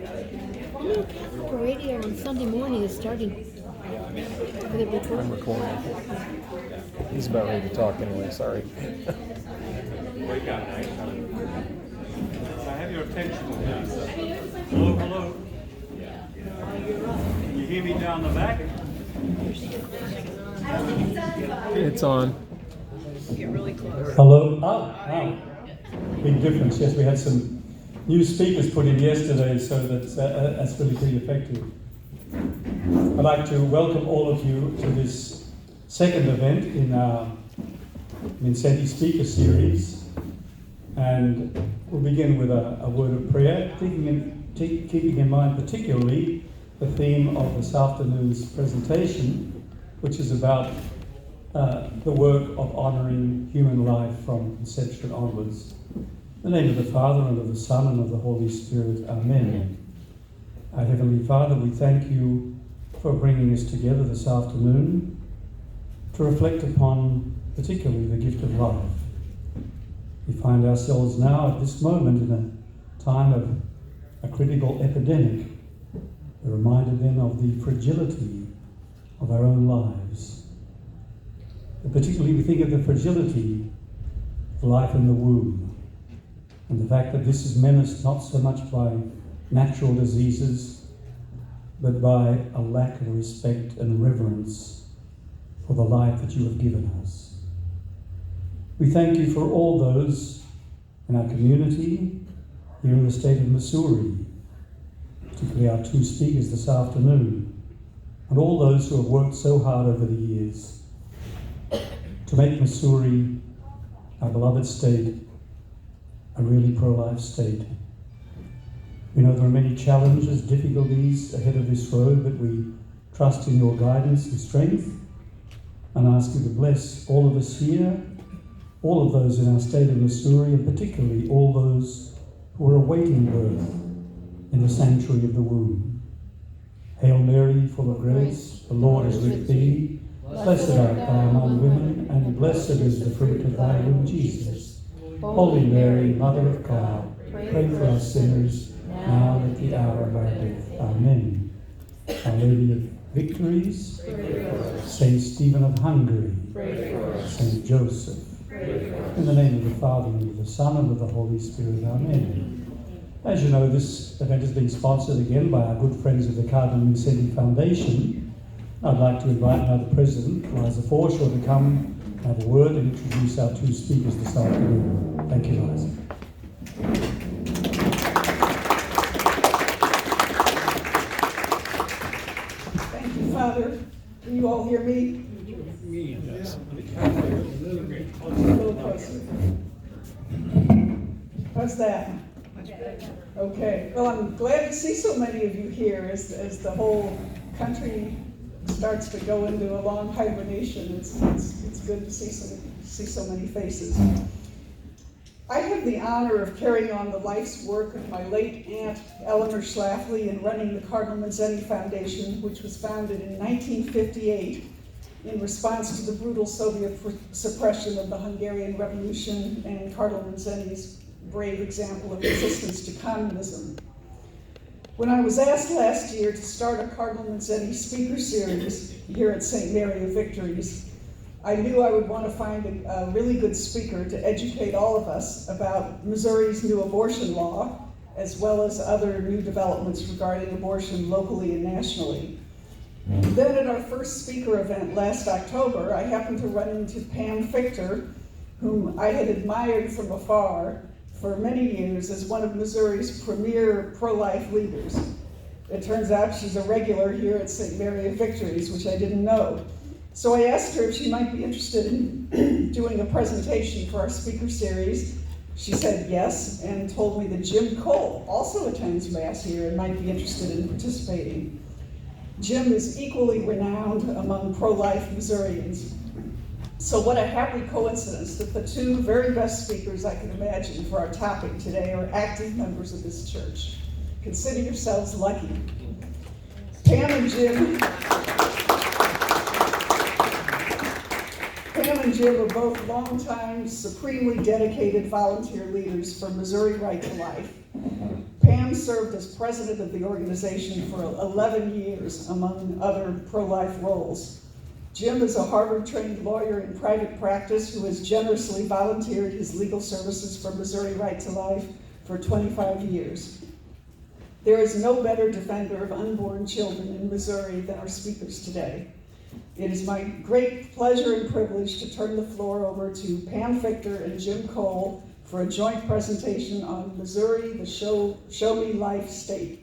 The radio on Sunday morning is starting. With it recording? I'm recording. He's about ready to talk anyway, sorry. Wake up, night. I have your attention, please. Hello, hello. Can you hear me down the back? It's on. Hello. Big difference. Yes, we had some new speakers put in yesterday, so that's really pretty effective. I'd like to welcome all of you to this second event in our Mincetti Speaker Series, and we'll begin with a word of prayer, keeping in mind particularly the theme of this afternoon's presentation, which is about the work of honouring human life from conception onwards. In the name of the Father, and of the Son, and of the Holy Spirit. Amen. Our Heavenly Father, we thank you for bringing us together this afternoon to reflect upon particularly the gift of life. We find ourselves now at this moment in a time of a critical epidemic. We're reminded then of the fragility of our own lives. But particularly we think of the fragility of life in the womb, and the fact that this is menaced not so much by natural diseases, but by a lack of respect and reverence for the life that you have given us. We thank you for all those in our community here in the state of Missouri, particularly our two speakers this afternoon, and all those who have worked so hard over the years to make Missouri, our beloved state, a really pro-life state. We know there are many challenges, difficulties ahead of this road, but we trust in your guidance and strength, and ask you to bless all of us here, all of those in our state of Missouri, and particularly all those who are awaiting birth in the sanctuary of the womb. Hail Mary, full of grace, the Lord is with thee. Blessed art thou among women, and blessed is the fruit of thy womb, Jesus. Holy Mary, Mother of God, pray for us sinners, now and at the hour of our death. Amen. Our Lady of Victories, Saint Stephen of Hungary, Saint Joseph, in the name of the Father, and of the Son, and of the Holy Spirit. Amen. As you know, this event has been sponsored again by our good friends of the Cardinal Mincetti Foundation. I'd like to invite now the President, Liza Forshaw, to come have a word and introduce our two speakers this afternoon. Thank you, Liza. Thank you, Father. Can you all hear me? Yes. A little closer. How's that? Okay. Well, I'm glad to see so many of you here as the whole country starts to go into a long hibernation. It's good to see so many faces. I have the honor of carrying on the life's work of my late aunt, Eleanor Schlafly, in running the Cardinal Mincetti Foundation, which was founded in 1958 in response to the brutal Soviet suppression of the Hungarian Revolution and Cardinal Mincetti's brave example of resistance to communism. When I was asked last year to start a Cardinal Mincetti speaker series here at St. Mary of Victories, I knew I would want to find a really good speaker to educate all of us about Missouri's new abortion law, as well as other new developments regarding abortion locally and nationally. Then at our first speaker event last October, I happened to run into Pam Fichter, whom I had admired from afar for many years as one of Missouri's premier pro-life leaders. It turns out she's a regular here at St. Mary of Victories, which I didn't know. So I asked her if she might be interested in doing a presentation for our speaker series. She said yes, and told me that Jim Cole also attends Mass here and might be interested in participating. Jim is equally renowned among pro-life Missourians. So what a happy coincidence that the two very best speakers I can imagine for our topic today are active members of this church. Consider yourselves lucky. Pam and Jim are both longtime, supremely dedicated volunteer leaders for Missouri Right to Life. Pam Tony served as president of the organization for 11 years, among other pro-life roles. Jim is a Harvard-trained lawyer in private practice who has generously volunteered his legal services for Missouri Right to Life for 25 years. There is no better defender of unborn children in Missouri than our speakers today. It is my great pleasure and privilege to turn the floor over to Pam Fichter and Jim Cole for a joint presentation on Missouri, the Show Me Life State.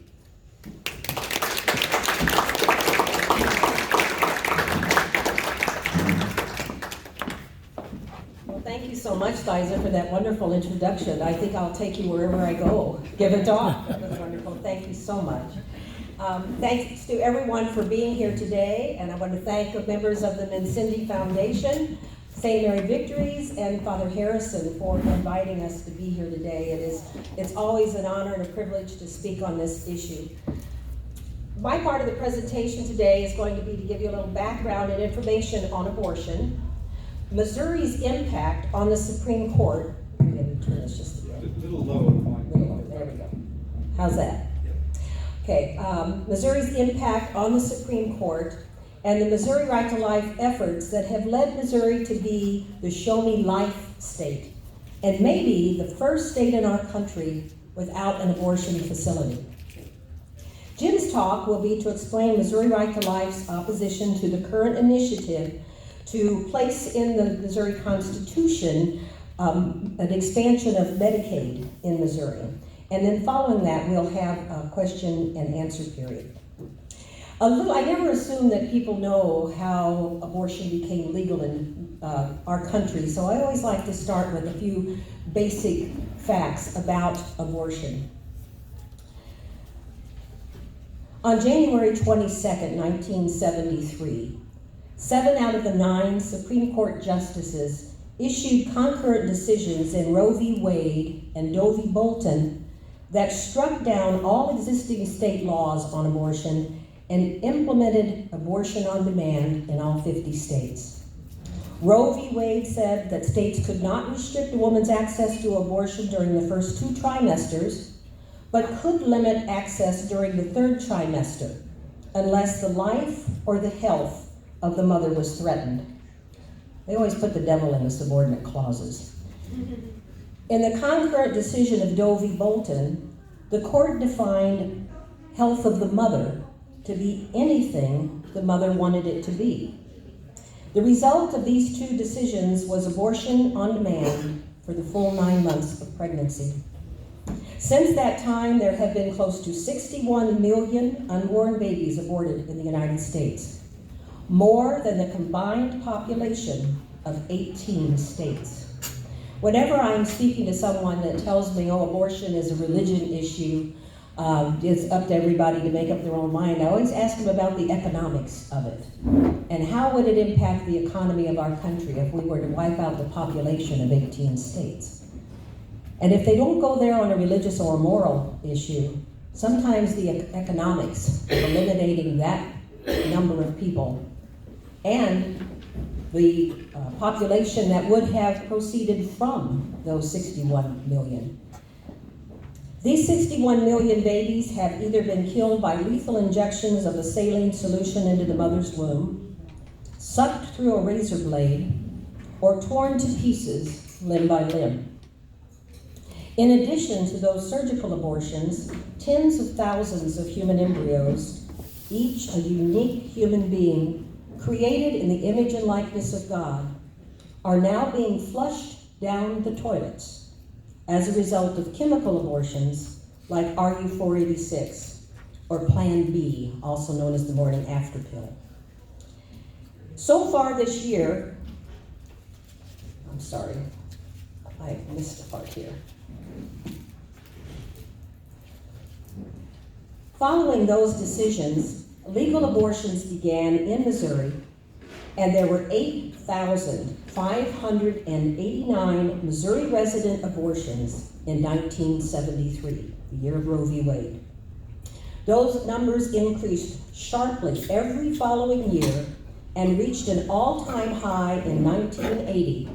Thank you so much, Liza, for that wonderful introduction. I think I'll take you wherever I go. Give a talk. That was wonderful. Thank you so much. Thanks to everyone for being here today, and I want to thank the members of the Mincindy Foundation, St. Mary Victories, and Father Harrison for inviting us to be here today. It's always an honor and a privilege to speak on this issue. My part of the presentation today is going to be to give you a little background and information on abortion, Missouri's impact on the Supreme Court. I'm going to turn this just a bit. A little low. There we go. How's that? Okay, Missouri's impact on the Supreme Court and the Missouri Right to Life efforts that have led Missouri to be the Show Me Life state, and maybe the first state in our country without an abortion facility. Jim's talk will be to explain Missouri Right to Life's opposition to the current initiative to place in the Missouri Constitution an expansion of Medicaid in Missouri. And then following that, we'll have a question and answer period. I never assume that people know how abortion became legal in our country, so I always like to start with a few basic facts about abortion. On January 22nd, 1973, 7 out of the 9 Supreme Court justices issued concurrent decisions in Roe v. Wade and Doe v. Bolton that struck down all existing state laws on abortion and implemented abortion on demand in all 50 states. Roe v. Wade said that states could not restrict a woman's access to abortion during the first 2 trimesters, but could limit access during the 3rd trimester, unless the life or the health of the mother was threatened. They always put the devil in the subordinate clauses. In the concurrent decision of Doe v. Bolton, the court defined health of the mother to be anything the mother wanted it to be. The result of these 2 decisions was abortion on demand for the full 9 months of pregnancy. Since that time, there have been close to 61 million unborn babies aborted in the United States, more than the combined population of 18 states. Whenever I'm speaking to someone that tells me, oh, abortion is a religion issue, it's up to everybody to make up their own mind, I always ask them about the economics of it. And how would it impact the economy of our country if we were to wipe out the population of 18 states? And if they don't go there on a religious or moral issue, sometimes the economics of eliminating that number of people and the population that would have proceeded from those 61 million. These 61 million babies have either been killed by lethal injections of a saline solution into the mother's womb, sucked through a razor blade, or torn to pieces limb by limb. In addition to those surgical abortions, tens of thousands of human embryos, each a unique human being, created in the image and likeness of God, are now being flushed down the toilets as a result of chemical abortions like RU486 or Plan B, also known as the morning after pill. So far this year, I'm sorry, I missed a part here. Following those decisions, legal abortions began in Missouri, and there were 8,589 Missouri resident abortions in 1973, the year of Roe v. Wade. Those numbers increased sharply every following year and reached an all-time high in 1980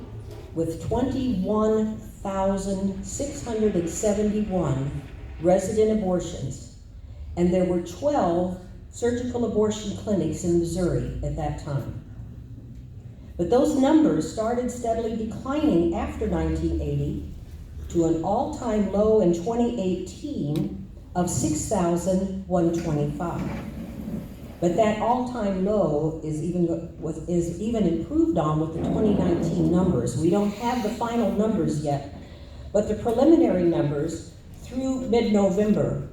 with 21,671 resident abortions, and there were 12 surgical abortion clinics in Missouri at that time. But those numbers started steadily declining after 1980 to an all-time low in 2018 of 6,125. But that all-time low is even improved on with the 2019 numbers. We don't have the final numbers yet, but the preliminary numbers through mid-November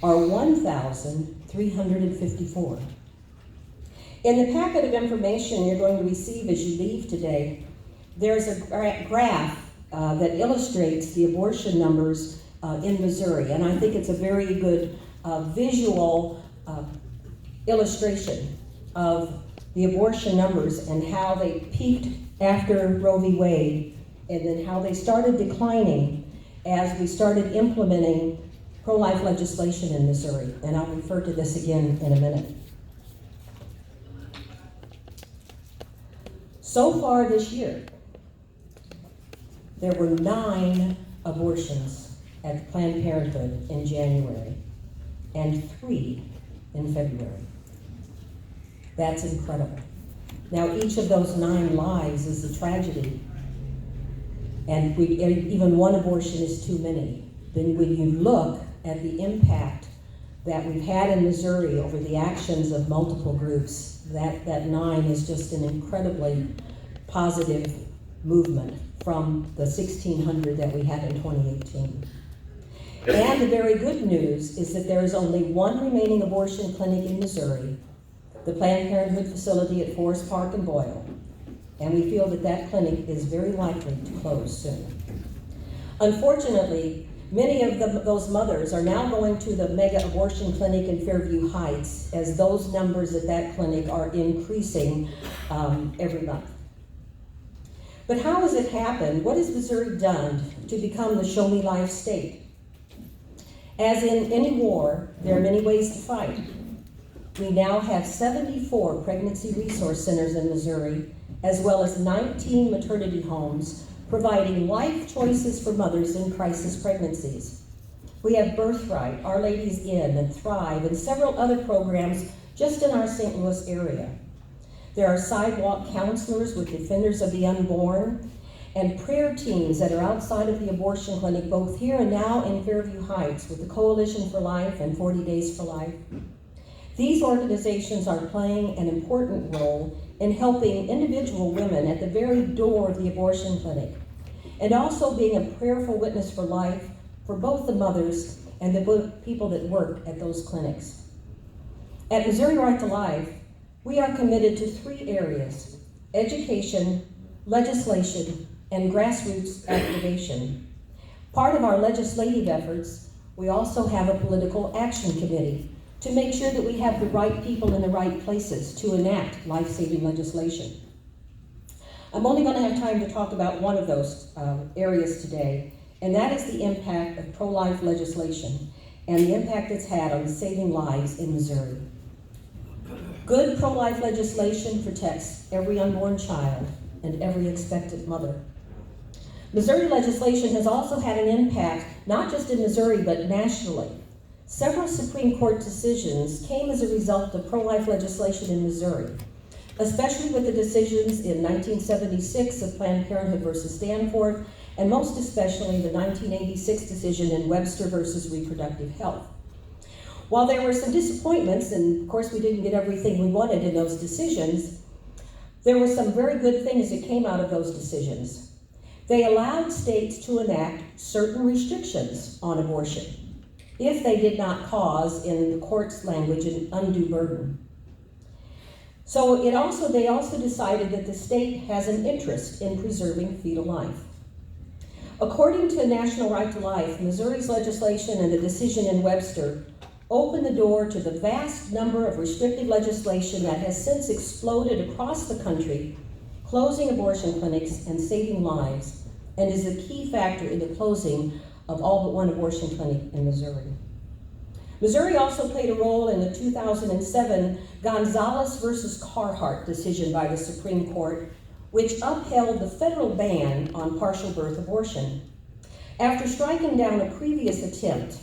are 1,354. In the packet of information you're going to receive as you leave today, there's a graph that illustrates the abortion numbers in Missouri, and I think it's a very good visual illustration of the abortion numbers and how they peaked after Roe v. Wade, and then how they started declining as we started implementing pro-life legislation in Missouri, and I'll refer to this again in a minute. So far this year, there were 9 abortions at Planned Parenthood in January and 3 in February. That's incredible. Now, each of those 9 lives is a tragedy, and even one abortion is too many. Then when you look at the impact that we've had in Missouri over the actions of multiple groups, that 9 is just an incredibly positive movement from the 1,600 that we had in 2018. And the very good news is that there is only one remaining abortion clinic in Missouri, the Planned Parenthood facility at Forest Park and Boyle, and we feel that that clinic is very likely to close soon. Unfortunately, many of those mothers are now going to the mega abortion clinic in Fairview Heights, as those numbers at that clinic are increasing every month. But how has it happened? What has Missouri done to become the Show Me Life state? As in any war, there are many ways to fight. We now have 74 pregnancy resource centers in Missouri, as well as 19 maternity homes, providing life choices for mothers in crisis pregnancies. We have Birthright, Our Lady's Inn, and Thrive, and several other programs just in our St. Louis area. There are sidewalk counselors with Defenders of the Unborn, and prayer teams that are outside of the abortion clinic, both here and now in Fairview Heights, with the Coalition for Life and 40 Days for Life. These organizations are playing an important role in helping individual women at the very door of the abortion clinic, and also being a prayerful witness for life for both the mothers and the people that work at those clinics. At Missouri Right to Life, we are committed to 3 areas: education, legislation, and grassroots activation. Part of our legislative efforts, we also have a political action committee to make sure that we have the right people in the right places to enact life-saving legislation. I'm only going to have time to talk about one of those areas today, and that is the impact of pro-life legislation and the impact it's had on saving lives in Missouri. Good pro-life legislation protects every unborn child and every expectant mother. Missouri legislation has also had an impact, not just in Missouri, but nationally. Several Supreme Court decisions came as a result of pro-life legislation in Missouri, especially with the decisions in 1976 of Planned Parenthood versus Danforth, and most especially the 1986 decision in Webster versus Reproductive Health. While there were some disappointments, and of course we didn't get everything we wanted in those decisions, there were some very good things that came out of those decisions. They allowed states to enact certain restrictions on abortion if they did not cause, in the court's language, an undue burden. So they also decided that the state has an interest in preserving fetal life. According to National Right to Life, Missouri's legislation and the decision in Webster opened the door to the vast number of restrictive legislation that has since exploded across the country, closing abortion clinics and saving lives, and is a key factor in the closing of all but one abortion clinic in Missouri. Missouri also played a role in the 2007 Gonzalez versus Carhart decision by the Supreme Court, which upheld the federal ban on partial birth abortion. After striking down a previous attempt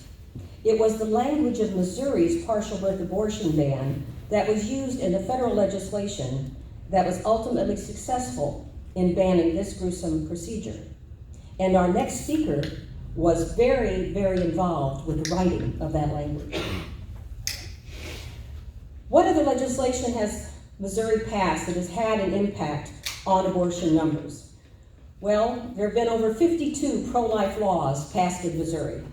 It was the language of Missouri's partial birth abortion ban that was used in the federal legislation that was ultimately successful in banning this gruesome procedure. And our next speaker was very, very involved with the writing of that language. What other legislation has Missouri passed that has had an impact on abortion numbers? Well, there have been over 52 pro-life laws passed in Missouri.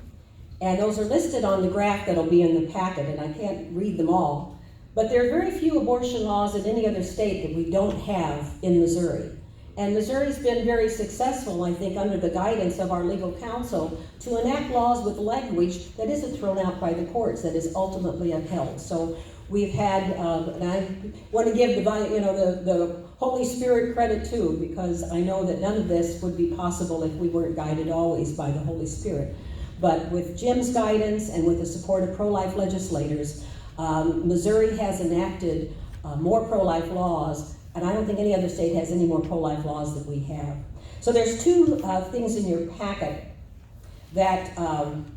And those are listed on the graph that'll be in the packet, and I can't read them all. But there are very few abortion laws in any other state that we don't have in Missouri. And Missouri's been very successful, I think, under the guidance of our legal counsel, to enact laws with language that isn't thrown out by the courts, that is ultimately upheld. So we've had, and I want to give the Holy Spirit credit too, because I know that none of this would be possible if we weren't guided always by the Holy Spirit. But with Jim's guidance and with the support of pro-life legislators, Missouri has enacted more pro-life laws, and I don't think any other state has any more pro-life laws than we have. So there's two things in your packet that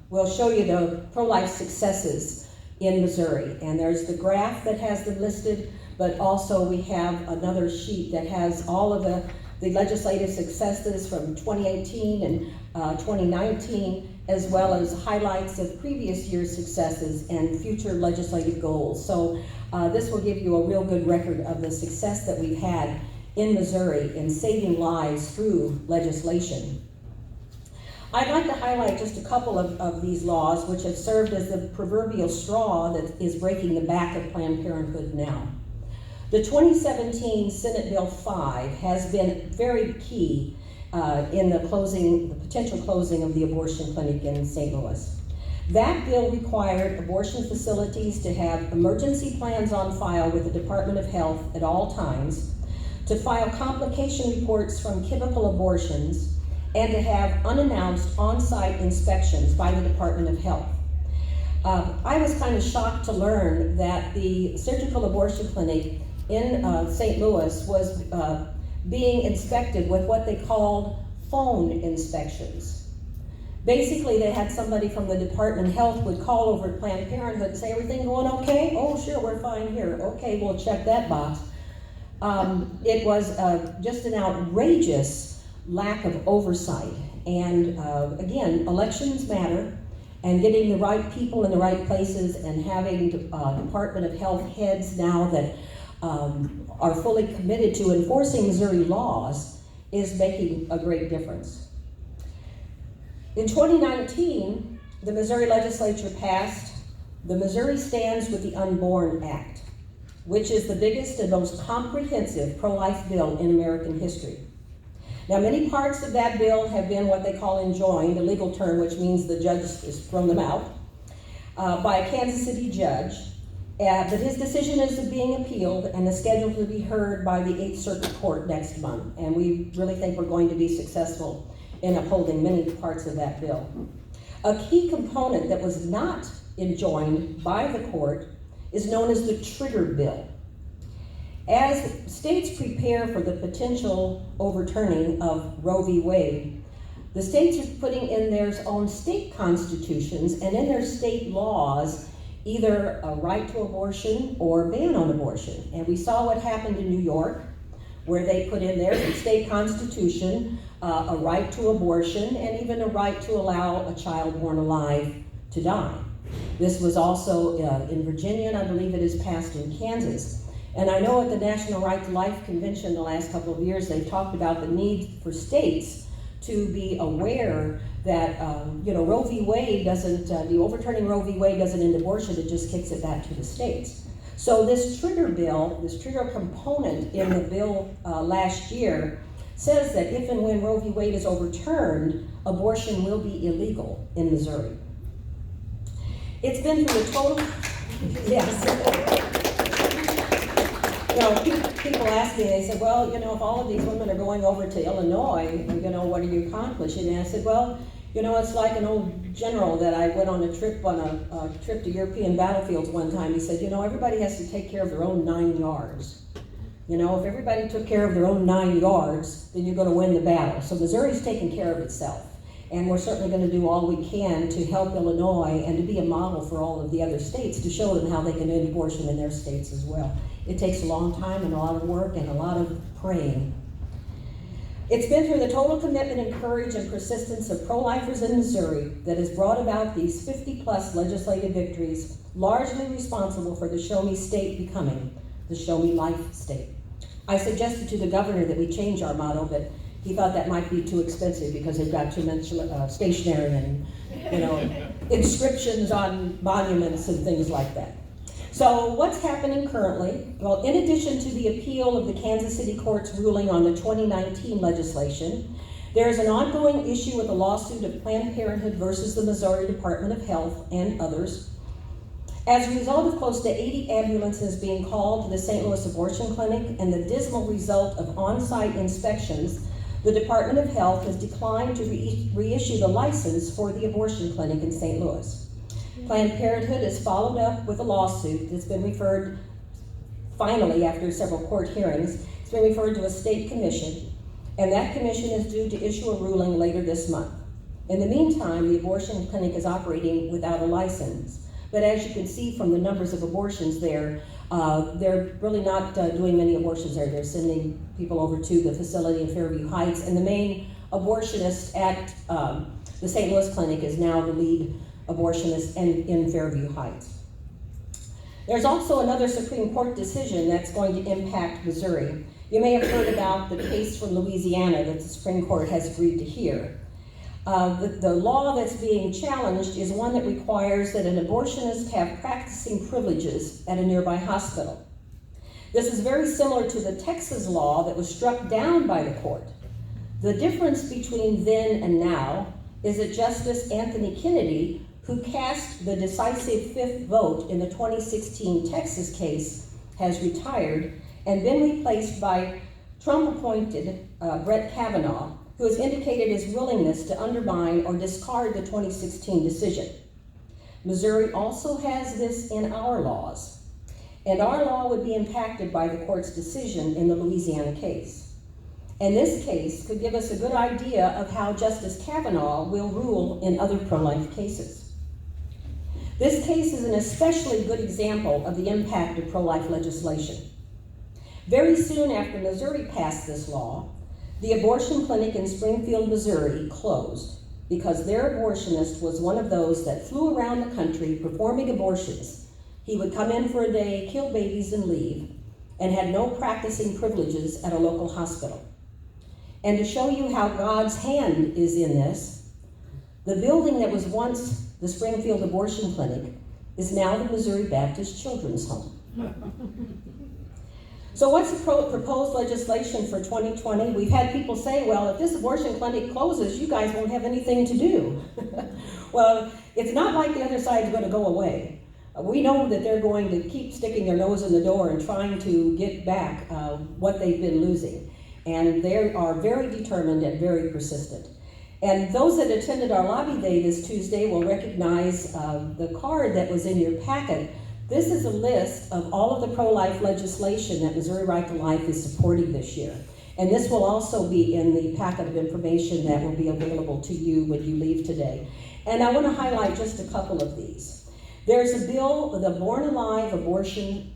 will show you the pro-life successes in Missouri. And there's the graph that has them listed, but also we have another sheet that has all of the legislative successes from 2018 and 2019, as well as highlights of previous year's successes and future legislative goals. So this will give you a real good record of the success that we've had in Missouri in saving lives through legislation. I'd like to highlight just a couple of these laws which have served as the proverbial straw that is breaking the back of Planned Parenthood now. The 2017 Senate Bill 5 has been very key in the potential closing of the abortion clinic in St. Louis. That bill required abortion facilities to have emergency plans on file with the Department of Health at all times, to file complication reports from chemical abortions, and to have unannounced on-site inspections by the Department of Health. I was kind of shocked to learn that the surgical abortion clinic in St. Louis was being inspected with what they called phone inspections. Basically, they had somebody from the Department of Health would call over at Planned Parenthood and say, everything going okay? Oh, sure, we're fine here. Okay, we'll check that box. It was just an outrageous lack of oversight. And again, elections matter, and getting the right people in the right places and having Department of Health heads now that are fully committed to enforcing Missouri laws is making a great difference. In 2019, the Missouri legislature passed the Missouri Stands with the Unborn Act, which is the biggest and most comprehensive pro-life bill in American history. Now, many parts of that bill have been what they call enjoined, a legal term which means the judge has thrown them out, by a Kansas City judge. But his decision is being appealed and is scheduled to be heard by the 8th Circuit Court next month. And we really think we're going to be successful in upholding many parts of that bill. A key component that was not enjoined by the court is known as the trigger bill. As states prepare for the potential overturning of Roe v. Wade, the states are putting in their own state constitutions and in their state laws either a right to abortion or a ban on abortion. And we saw what happened in New York, where they put in their state constitution a right to abortion and even a right to allow a child born alive to die. This was also in Virginia, and I believe it is passed in Kansas. And I know at the National Right to Life Convention the last couple of years, they've talked about the need for states to be aware that Roe v. Wade doesn't, the overturning Roe v. Wade doesn't end abortion, it just kicks it back to the states. So this trigger bill, this trigger component in the bill last year says that if and when Roe v. Wade is overturned, abortion will be illegal in Missouri. It's been through a total, yes. People ask me, they said, well, if all of these women are going over to Illinois, what are you accomplishing? And I said, well, it's like an old general that I went on a trip to European battlefields one time. He said, everybody has to take care of their own 9 yards. If everybody took care of their own 9 yards, then you're going to win the battle. So Missouri's taking care of itself. And we're certainly going to do all we can to help Illinois and to be a model for all of the other states to show them how they can end abortion in their states as well. It takes a long time and a lot of work and a lot of praying. It's been through the total commitment and courage and persistence of pro-lifers in Missouri that has brought about these 50-plus legislative victories, largely responsible for the Show Me state becoming the Show Me life state. I suggested to the governor that we change our motto, but he thought that might be too expensive because they've got too much stationery and, inscriptions on monuments and things like that. So what's happening currently? Well, in addition to the appeal of the Kansas City Court's ruling on the 2019 legislation, there is an ongoing issue with a lawsuit of Planned Parenthood versus the Missouri Department of Health and others. As a result of close to 80 ambulances being called to the St. Louis abortion clinic and the dismal result of on-site inspections, the Department of Health has declined to reissue the license for the abortion clinic in St. Louis. Planned Parenthood has followed up with a lawsuit that's been referred, finally after several court hearings, it's been referred to a state commission, and that commission is due to issue a ruling later this month. In the meantime, the abortion clinic is operating without a license, but as you can see from the numbers of abortions there, they're really not doing many abortions there. They're sending people over to the facility in Fairview Heights, and the main abortionist at the St. Louis clinic is now the lead abortionist in Fairview Heights. There's also another Supreme Court decision that's going to impact Missouri. You may have heard about the case from Louisiana that the Supreme Court has agreed to hear. The law that's being challenged is one that requires that an abortionist have practicing privileges at a nearby hospital. This is very similar to the Texas law that was struck down by the court. The difference between then and now is that Justice Anthony Kennedy, who cast the decisive fifth vote in the 2016 Texas case, has retired and been replaced by Trump-appointed Brett Kavanaugh, who has indicated his willingness to undermine or discard the 2016 decision. Missouri also has this in our laws, and our law would be impacted by the court's decision in the Louisiana case. And this case could give us a good idea of how Justice Kavanaugh will rule in other pro-life cases. This case is an especially good example of the impact of pro-life legislation. Very soon after Missouri passed this law, the abortion clinic in Springfield, Missouri closed because their abortionist was one of those that flew around the country performing abortions. He would come in for a day, kill babies, and leave, and had no practicing privileges at a local hospital. And to show you how God's hand is in this, the building that was once the Springfield Abortion Clinic is now the Missouri Baptist Children's Home. So what's the proposed legislation for 2020? We've had people say, well, if this abortion clinic closes, you guys won't have anything to do. Well, it's not like the other side's going to go away. We know that they're going to keep sticking their nose in the door and trying to get back what they've been losing. And they are very determined and very persistent. And those that attended our lobby day this Tuesday will recognize the card that was in your packet. This is a list of all of the pro-life legislation that Missouri Right to Life is supporting this year. And this will also be in the packet of information that will be available to you when you leave today. And I want to highlight just a couple of these. There's a bill, the Born Alive Abortion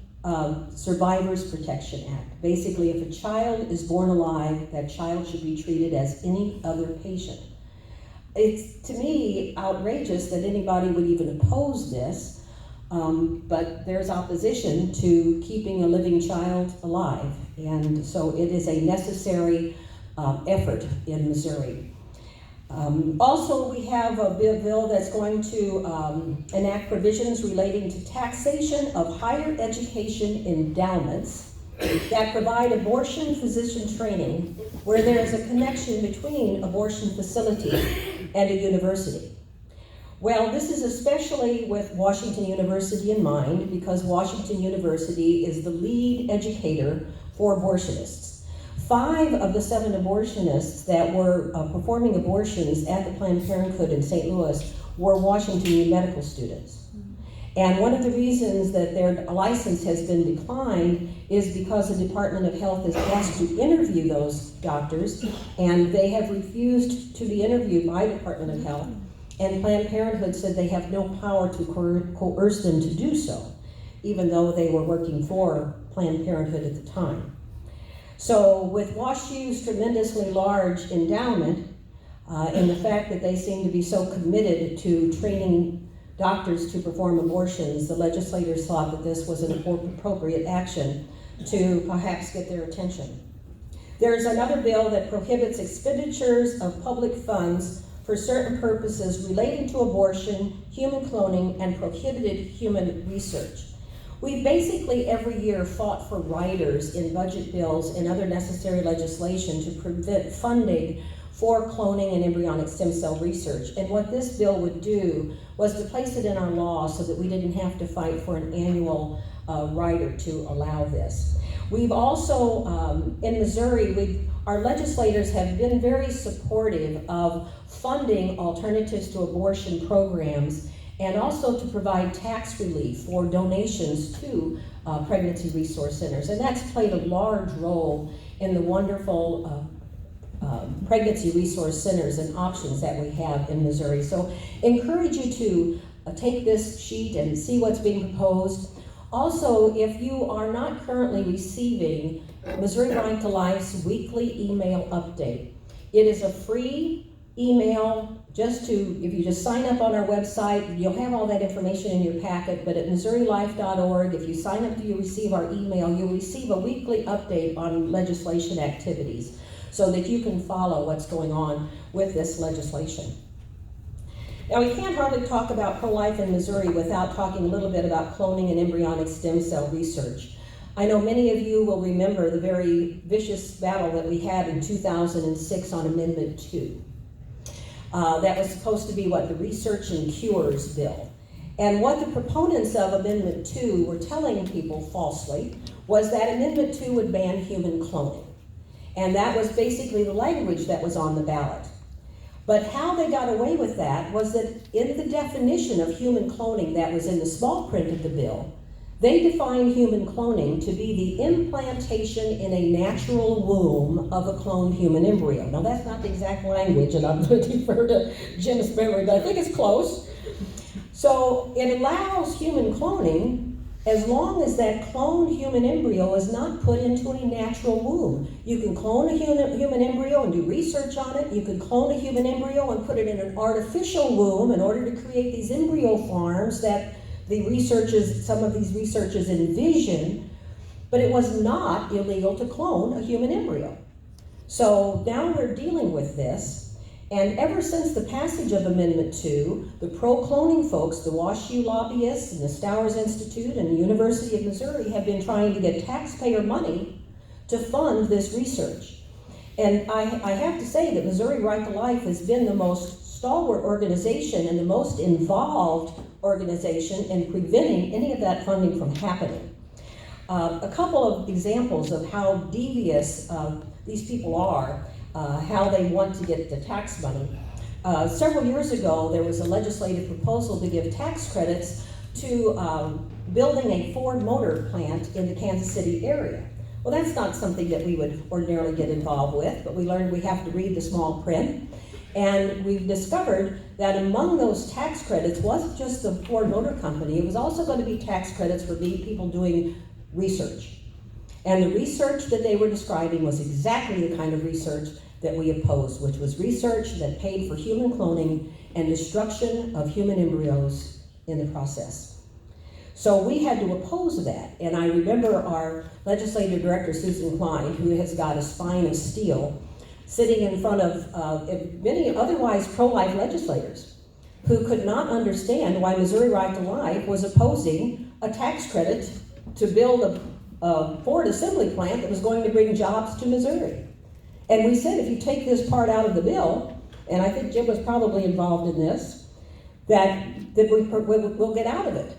Survivors Protection Act. Basically, if a child is born alive, that child should be treated as any other patient. It's, to me, outrageous that anybody would even oppose this, but there's opposition to keeping a living child alive, and so it is a necessary effort in Missouri. Also, we have a bill that's going to enact provisions relating to taxation of higher education endowments that provide abortion physician training where there is a connection between abortion facilities and a university. Well, this is especially with Washington University in mind because Washington University is the lead educator for abortionists. 5 of the 7 abortionists that were performing abortions at the Planned Parenthood in St. Louis were Washington medical students. And one of the reasons that their license has been declined is because the Department of Health is asked to interview those doctors, and they have refused to be interviewed by the Department of Health, and Planned Parenthood said they have no power to coerce them to do so, even though they were working for Planned Parenthood at the time. So with WashU's tremendously large endowment, and the fact that they seem to be so committed to training doctors to perform abortions, the legislators thought that this was an appropriate action to perhaps get their attention. There's another bill that prohibits expenditures of public funds for certain purposes relating to abortion, human cloning, and prohibited human research. We basically every year fought for riders in budget bills and other necessary legislation to prevent funding for cloning and embryonic stem cell research. And what this bill would do was to place it in our law so that we didn't have to fight for an annual rider to allow this. We've also, in Missouri, our legislators have been very supportive of funding alternatives to abortion programs and also to provide tax relief for donations to pregnancy resource centers. And that's played a large role in the wonderful pregnancy resource centers and options that we have in Missouri. So encourage you to take this sheet and see what's being proposed. Also, if you are not currently receiving Missouri Right to Life's weekly email update, it is a free email if you just sign up on our website, you'll have all that information in your packet, but at MissouriLife.org, if you sign up, you receive our email, you'll receive a weekly update on legislation activities so that you can follow what's going on with this legislation. Now, we can't hardly talk about pro-life in Missouri without talking a little bit about cloning and embryonic stem cell research. I know many of you will remember the very vicious battle that we had in 2006 on Amendment 2. That was supposed to be the Research and Cures bill. And what the proponents of Amendment 2 were telling people falsely was that Amendment 2 would ban human cloning. And that was basically the language that was on the ballot. But how they got away with that was that in the definition of human cloning that was in the small print of the bill, they defined human cloning to be the implantation in a natural womb of a cloned human embryo. Now that's not the exact language, and I'm going to defer to Jim's memory, but I think it's close. So it allows human cloning as long as that cloned human embryo is not put into a natural womb. You can clone a human embryo and do research on it. You can clone a human embryo and put it in an artificial womb in order to create these embryo farms that some of these researchers envision, but it was not illegal to clone a human embryo. So now we're dealing with this, and ever since the passage of Amendment 2, the pro-cloning folks, the WashU lobbyists and the Stowers Institute and the University of Missouri have been trying to get taxpayer money to fund this research. And I have to say that Missouri Right to Life has been the most stalwart organization and the most involved organization in preventing any of that funding from happening. A couple of examples of how devious these people are, how they want to get the tax money. Several years ago, there was a legislative proposal to give tax credits to building a Ford Motor plant in the Kansas City area. Well, that's not something that we would ordinarily get involved with, but we learned we have to read the small print. And we've discovered that among those tax credits wasn't just the Ford Motor Company, it was also going to be tax credits for people doing research. And the research that they were describing was exactly the kind of research that we opposed, which was research that paid for human cloning and destruction of human embryos in the process. So we had to oppose that. And I remember our legislative director, Susan Klein, who has got a spine of steel, sitting in front of many otherwise pro-life legislators who could not understand why Missouri Right to Life was opposing a tax credit to build a Ford assembly plant that was going to bring jobs to Missouri. And we said, if you take this part out of the bill, and I think Jim was probably involved in this, that we'll get out of it.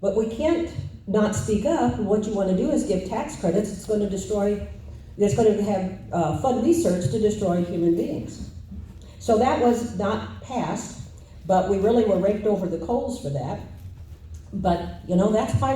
But we can't not speak up. What you want to do is give tax credits. It's going to have fund research to destroy human beings. So that was not passed, but we really were raked over the coals for that. But, you know, that's why